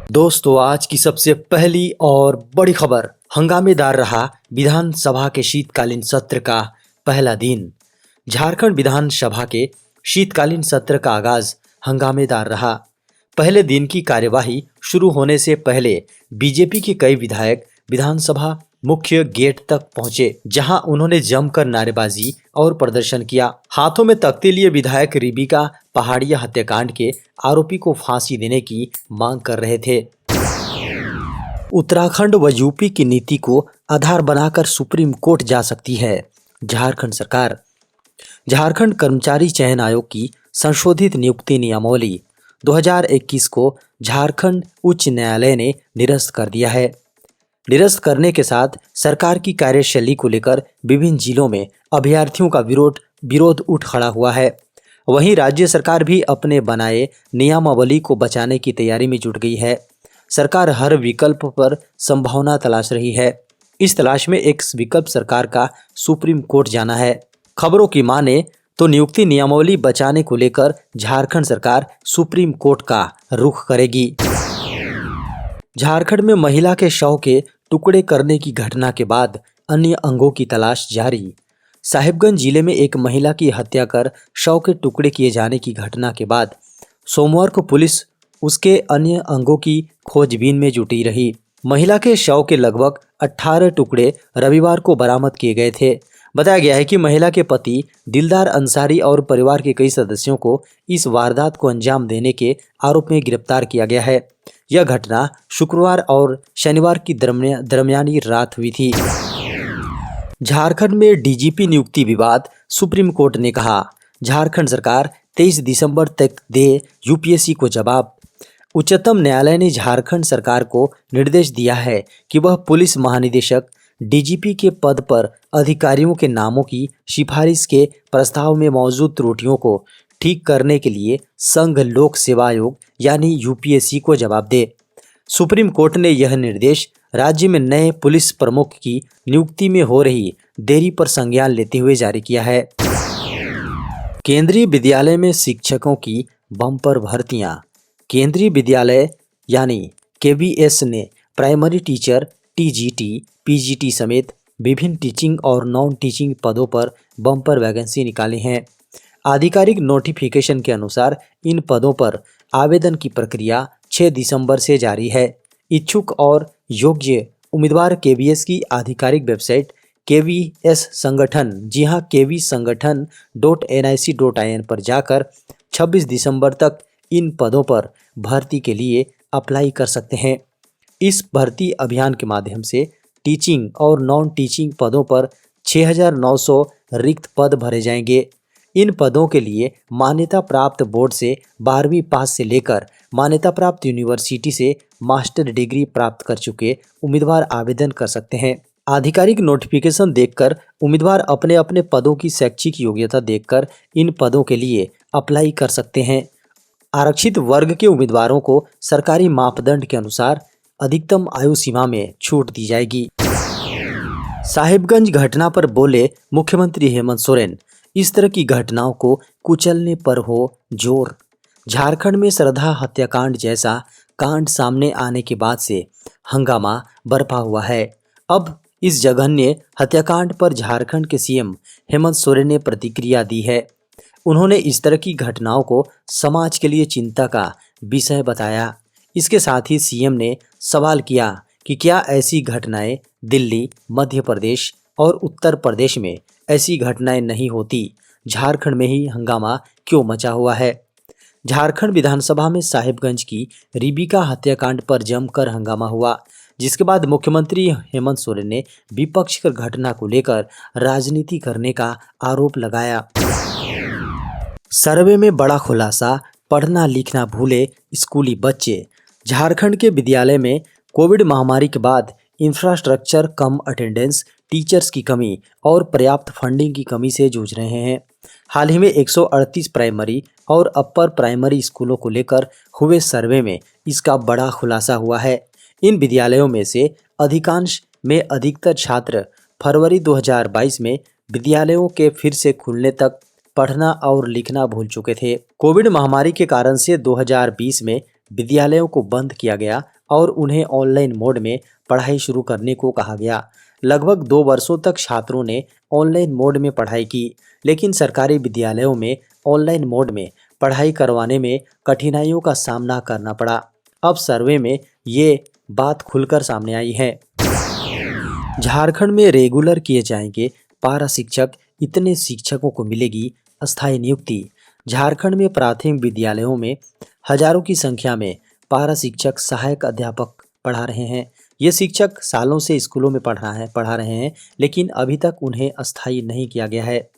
दोस्तों, आज की सबसे पहली और बड़ी खबर। हंगामेदार रहा विधानसभा के शीतकालीन सत्र का पहला दिन। झारखंड विधानसभा के शीतकालीन सत्र का आगाज हंगामेदार रहा। पहले दिन की कार्यवाही शुरू होने से पहले बीजेपी के कई विधायक विधानसभा मुख्य गेट तक पहुंचे, जहां उन्होंने जमकर नारेबाजी और प्रदर्शन किया। हाथों में तख्ती लिए विधायक रिबिका पहाड़िया हत्याकांड के आरोपी को फांसी देने की मांग कर रहे थे। उत्तराखंड व यूपी की नीति को आधार बनाकर सुप्रीम कोर्ट जा सकती है झारखंड सरकार। झारखंड कर्मचारी चयन आयोग की संशोधित नियुक्ति नियमावली 2021 को झारखंड उच्च न्यायालय ने निरस्त कर दिया है। निरस्त करने के साथ सरकार की कार्यशैली को लेकर विभिन्न जिलों में अभ्यर्थियों का विरोध उठ खड़ा हुआ है। वहीं राज्य सरकार भी अपने बनाए नियमावली को बचाने की तैयारी में जुट गई है। सरकार हर विकल्प पर संभावना तलाश रही है। इस तलाश में एक विकल्प सरकार का सुप्रीम कोर्ट जाना है। खबरों की माने तो नियुक्ति नियमावली बचाने को लेकर झारखंड सरकार सुप्रीम कोर्ट का रुख करेगी। झारखंड में महिला के शव के टुकड़े करने की घटना के बाद अन्य अंगों की तलाश जारी। साहिबगंज जिले में एक महिला की हत्या कर शव के टुकड़े किए जाने की घटना के बाद सोमवार को पुलिस उसके अन्य अंगों की खोजबीन में जुटी रही। महिला के शव के लगभग 18 टुकड़े रविवार को बरामद किए गए थे। बताया गया है कि महिला के पति दिलदार अंसारी और परिवार के कई सदस्यों को इस वारदात को अंजाम देने के आरोप में गिरफ्तार किया गया है। यह घटना शुक्रवार और शनिवार की दरमियानी रात हुई थी। झारखंड में डीजीपी नियुक्ति विवाद, सुप्रीम कोर्ट ने कहा झारखंड सरकार 23 दिसंबर तक दे यूपीएससी को जवाब। उच्चतम न्यायालय ने झारखंड सरकार को निर्देश दिया है कि वह पुलिस महानिदेशक डीजीपी के पद पर अधिकारियों के नामों की सिफारिश के प्रस्ताव में मौजूद त्रुटियों को ठीक करने के लिए संघ लोक सेवा आयोग यानी यूपीएससी को जवाब दे। सुप्रीम कोर्ट ने यह निर्देश राज्य में नए पुलिस प्रमुख की नियुक्ति में हो रही देरी पर संज्ञान लेते हुए जारी किया है। केंद्रीय विद्यालय में शिक्षकों की बम्पर भर्तियां। केंद्रीय विद्यालय यानी केवीएस ने प्राइमरी टीचर, टीजीटी, पीजीटी समेत विभिन्न टीचिंग और नॉन टीचिंग पदों पर बम्पर वैकेंसी निकाली हैं। आधिकारिक नोटिफिकेशन के अनुसार इन पदों पर आवेदन की प्रक्रिया 6 दिसंबर से जारी है। इच्छुक और योग्य उम्मीदवार केवीएस की आधिकारिक वेबसाइट केवीएस संगठन KV संगठन.nic.in पर जाकर 26 दिसंबर तक इन पदों पर भर्ती के लिए अप्लाई कर सकते हैं। इस भर्ती अभियान के माध्यम से टीचिंग और नॉन टीचिंग पदों पर 6,900 रिक्त पद भरे जाएंगे। इन पदों के लिए मान्यता प्राप्त बोर्ड से 12वीं पास से लेकर मान्यता प्राप्त यूनिवर्सिटी से मास्टर डिग्री प्राप्त कर चुके उम्मीदवार आवेदन कर सकते हैं। आधिकारिक नोटिफिकेशन देखकर उम्मीदवार अपने अपने पदों की शैक्षिक योग्यता देखकर इन पदों के लिए अप्लाई कर सकते हैं। आरक्षित वर्ग के उम्मीदवारों को सरकारी मापदंड के अनुसार अधिकतम आयु सीमा में छूट दी जाएगी। साहिबगंज घटना पर बोले मुख्यमंत्री हेमंत सोरेन, इस तरह की घटनाओं को कुचलने पर हो जोर। झारखंड में श्रद्धा हत्याकांड जैसा कांड सामने आने के बाद से हंगामा बरपा हुआ है। अब इस जघन्य हत्याकांड पर झारखंड के सीएम हेमंत सोरेन ने प्रतिक्रिया दी है। उन्होंने इस तरह की घटनाओं को समाज के लिए चिंता का विषय बताया। इसके साथ ही सीएम ने सवाल किया कि क्या ऐसी घटनाएं दिल्ली, मध्य प्रदेश और उत्तर प्रदेश में ऐसी घटनाएं नहीं होती, झारखंड में ही हंगामा क्यों मचा हुआ है। झारखंड विधानसभा में साहिबगंज की रिबिका हत्याकांड पर जमकर हंगामा हुआ, जिसके बाद मुख्यमंत्री हेमंत सोरेन ने विपक्ष पर घटना को लेकर राजनीति करने का आरोप लगाया। सर्वे में बड़ा खुलासा, पढ़ना लिखना भूले स्कूली बच्चे। झारखंड के विद्यालय में कोविड महामारी के बाद इंफ्रास्ट्रक्चर कम अटेंडेंस, टीचर्स की कमी और पर्याप्त फंडिंग की कमी से जूझ रहे हैं। हाल ही में 138 प्राइमरी और अपर प्राइमरी स्कूलों को लेकर हुए सर्वे में इसका बड़ा खुलासा हुआ है। इन विद्यालयों में से अधिकांश में अधिकतर छात्र फरवरी 2022 में विद्यालयों के फिर से खुलने तक पढ़ना और लिखना भूल चुके थे। कोविड महामारी के कारण से 2020 में विद्यालयों को बंद किया गया और उन्हें ऑनलाइन मोड में पढ़ाई शुरू करने को कहा गया। लगभग 2 वर्षों तक छात्रों ने ऑनलाइन मोड में पढ़ाई की, लेकिन सरकारी विद्यालयों में ऑनलाइन मोड में पढ़ाई करवाने में कठिनाइयों का सामना करना पड़ा। अब सर्वे में ये बात खुलकर सामने आई है। झारखंड में रेगुलर किए जाएंगे पारा शिक्षक, इतने शिक्षकों को मिलेगी अस्थायी नियुक्ति। झारखंड में प्राथमिक विद्यालयों में हजारों की संख्या में पारा शिक्षक, सहायक अध्यापक पढ़ा रहे हैं। ये शिक्षक सालों से स्कूलों में पढ़ा रहे हैं, लेकिन अभी तक उन्हें अस्थायी नहीं किया गया है।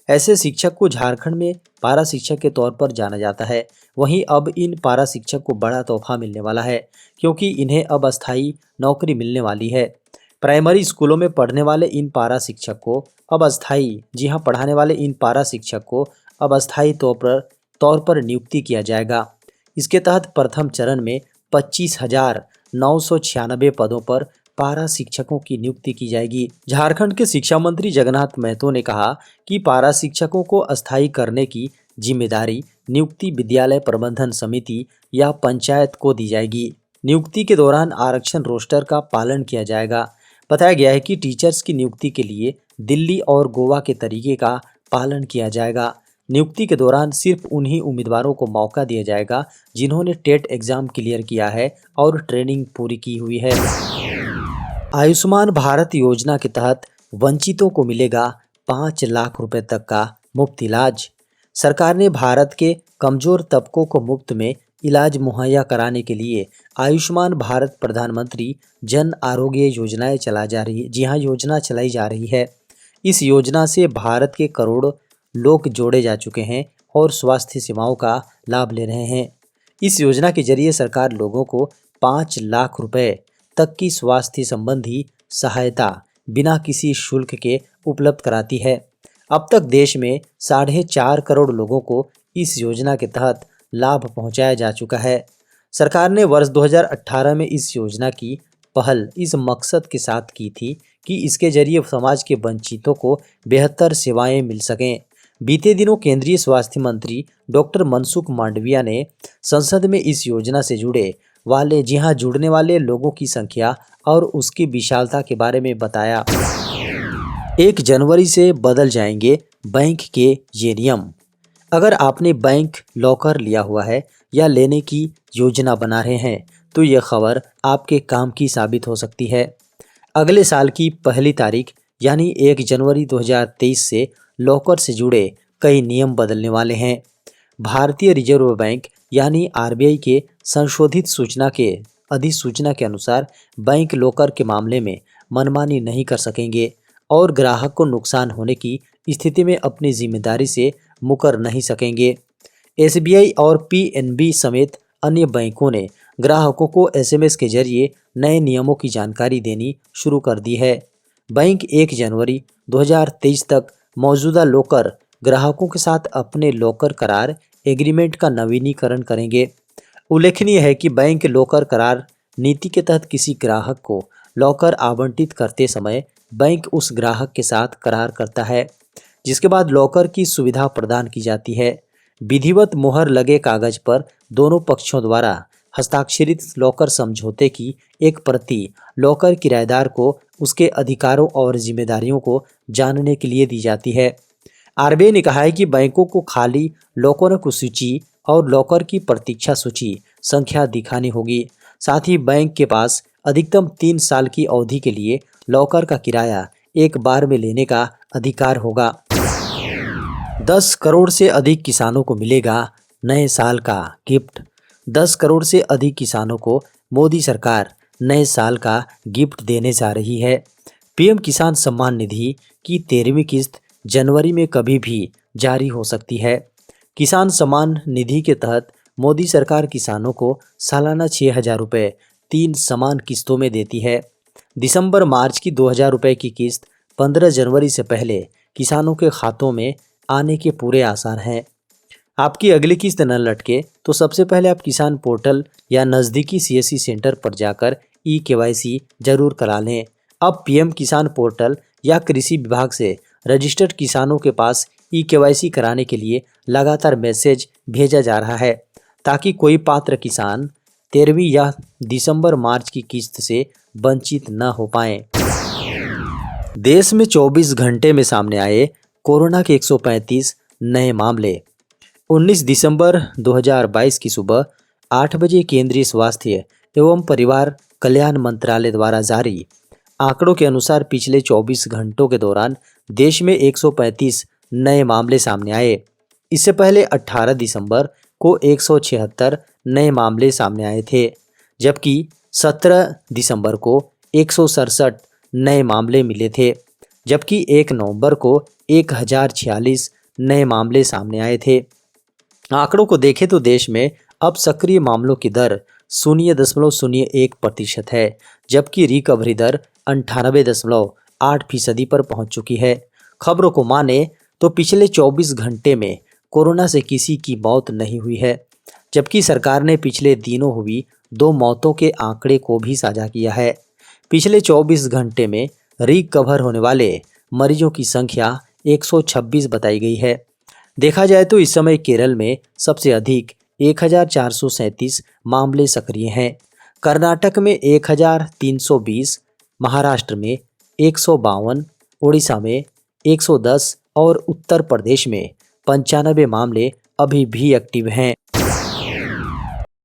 ऐसे शिक्षक को झारखंड में पारा शिक्षक के तौर पर जाना जाता है। वहीं अब इन पारा शिक्षक को बड़ा तोहफा मिलने वाला है, क्योंकि इन्हें अब अस्थायी नौकरी मिलने वाली है। प्राइमरी स्कूलों में पढ़ने वाले इन पारा शिक्षक को अब अस्थायी पढ़ाने वाले इन पारा शिक्षक को अब अस्थायी तौर पर नियुक्ति किया जाएगा। इसके तहत प्रथम चरण में 25,996 पदों पर पारा शिक्षकों की नियुक्ति की जाएगी। झारखंड के शिक्षा मंत्री जगन्नाथ महतो ने कहा कि पारा शिक्षकों को अस्थायी करने की जिम्मेदारी नियुक्ति विद्यालय प्रबंधन समिति या पंचायत को दी जाएगी। नियुक्ति के दौरान आरक्षण रोस्टर का पालन किया जाएगा। बताया गया है कि टीचर्स की नियुक्ति के लिए दिल्ली और गोवा के तरीके का पालन किया जाएगा। नियुक्ति के दौरान सिर्फ उन्हीं उम्मीदवारों को मौका दिया जाएगा जिन्होंने टेट एग्जाम क्लियर किया है और ट्रेनिंग पूरी की हुई है। आयुष्मान भारत योजना के तहत वंचितों को मिलेगा 5 लाख रुपए तक का मुफ्त इलाज। सरकार ने भारत के कमजोर तबकों को मुफ्त में इलाज मुहैया कराने के लिए आयुष्मान भारत प्रधानमंत्री जन आरोग्य योजना चलाई जा रही है। इस योजना से भारत के करोड़ों लोग जोड़े जा चुके हैं और स्वास्थ्य सेवाओं का लाभ ले रहे हैं। इस योजना के जरिए सरकार लोगों को 5 लाख रुपए तक की स्वास्थ्य संबंधी सहायता बिना किसी शुल्क के उपलब्ध कराती है। अब तक देश में 4.5 करोड़ लोगों को इस योजना के तहत लाभ पहुंचाया जा चुका है। सरकार ने वर्ष 2018 में इस योजना की पहल इस मकसद के साथ की थी कि इसके जरिए समाज के वंचितों को बेहतर सेवाएं मिल सकें। बीते दिनों केंद्रीय स्वास्थ्य मंत्री डॉक्टर मनसुख मांडविया ने संसद में इस योजना से जुड़ने वाले लोगों की संख्या और उसकी विशालता के बारे में बताया। 1 जनवरी से बदल जाएंगे बैंक के ये नियम। अगर आपने बैंक लॉकर लिया हुआ है या लेने की योजना बना रहे हैं तो यह खबर आपके काम की साबित हो सकती है। अगले साल की पहली तारीख यानी 1 जनवरी 2023 से लॉकर से जुड़े कई नियम बदलने वाले हैं। भारतीय रिजर्व बैंक यानी आरबीआई के संशोधित अधिसूचना के अनुसार बैंक लॉकर के मामले में मनमानी नहीं कर सकेंगे और ग्राहक को नुकसान होने की स्थिति में अपनी जिम्मेदारी से मुकर नहीं सकेंगे। एसबीआई और पीएनबी समेत अन्य बैंकों ने ग्राहकों को एसएमएस के जरिए नए नियमों की जानकारी देनी शुरू कर दी है। बैंक 1 जनवरी 2023 तक मौजूदा लॉकर ग्राहकों के साथ अपने लॉकर करार एग्रीमेंट का नवीनीकरण करेंगे। उल्लेखनीय है कि बैंक लॉकर करार नीति के तहत किसी ग्राहक को लॉकर आवंटित करते समय बैंक उस ग्राहक के साथ करार करता है, जिसके बाद लॉकर की सुविधा प्रदान की जाती है। विधिवत मुहर लगे कागज पर दोनों पक्षों द्वारा हस्ताक्षरित लॉकर समझौते की एक प्रति लॉकर किराएदार को उसके अधिकारों और जिम्मेदारियों को जानने के लिए दी जाती है। आरबीआई ने कहा है कि बैंकों को खाली लॉकरों की सूची और लॉकर की प्रतीक्षा सूची संख्या दिखानी होगी। साथ ही बैंक के पास अधिकतम 3 साल की अवधि के लिए लॉकर का किराया एक बार में लेने का अधिकार होगा। 10 करोड़ से अधिक किसानों को मिलेगा नए साल का गिफ्ट। 10 करोड़ से अधिक किसानों को मोदी सरकार नए साल का गिफ्ट देने जा रही है। पीएम किसान सम्मान निधि की 13वीं किस्त जनवरी में कभी भी जारी हो सकती है। किसान सम्मान निधि के तहत मोदी सरकार किसानों को सालाना 6,000 रुपये 3 समान किस्तों में देती है। दिसंबर मार्च की 2,000 रुपये की किस्त 15 जनवरी से पहले किसानों के खातों में आने के पूरे आसार हैं। आपकी अगली किस्त न लटके तो सबसे पहले आप किसान पोर्टल या नज़दीकी सीएससी सेंटर पर जाकर ई-केवाईसी जरूर करा लें। अब पीएम किसान पोर्टल या कृषि विभाग से रजिस्टर्ड किसानों के पास ई-केवाईसी कराने के लिए लगातार मैसेज भेजा जा रहा है, ताकि कोई पात्र किसान 13वीं या दिसंबर मार्च की किस्त से वंचित न हो पाएं। देश में 24 घंटे में सामने आए कोरोना के 135 नए मामले। 19 दिसंबर 2022 की सुबह 8 बजे केंद्रीय स्वास्थ्य एवं परिवार कल्याण मंत्रालय द्वारा जारी आंकड़ों के अनुसार पिछले 24 घंटों के दौरान देश में 135 नए मामले सामने आए। इससे पहले 18 दिसंबर को 176 नए मामले सामने आए थे, जबकि 17 दिसंबर को 167 नए मामले मिले थे, जबकि 1 नवंबर को 1046 नए मामले सामने आए थे। आंकड़ों को देखें तो देश में अब सक्रिय मामलों की दर 0.01% है, जबकि रिकवरी दर 98.8% पर पहुंच चुकी है। खबरों को माने तो पिछले 24 घंटे में कोरोना से किसी की मौत नहीं हुई है, जबकि सरकार ने पिछले दिनों हुई 2 मौतों के आंकड़े को भी साझा किया है। पिछले 24 घंटे में रिकवर होने वाले मरीजों की संख्या 126 बताई गई है। देखा जाए तो इस समय केरल में सबसे अधिक 1437 मामले सक्रिय हैं, कर्नाटक में 1320, महाराष्ट्र में 152, उड़ीसा में 110 और उत्तर प्रदेश में 95 मामले अभी भी एक्टिव हैं।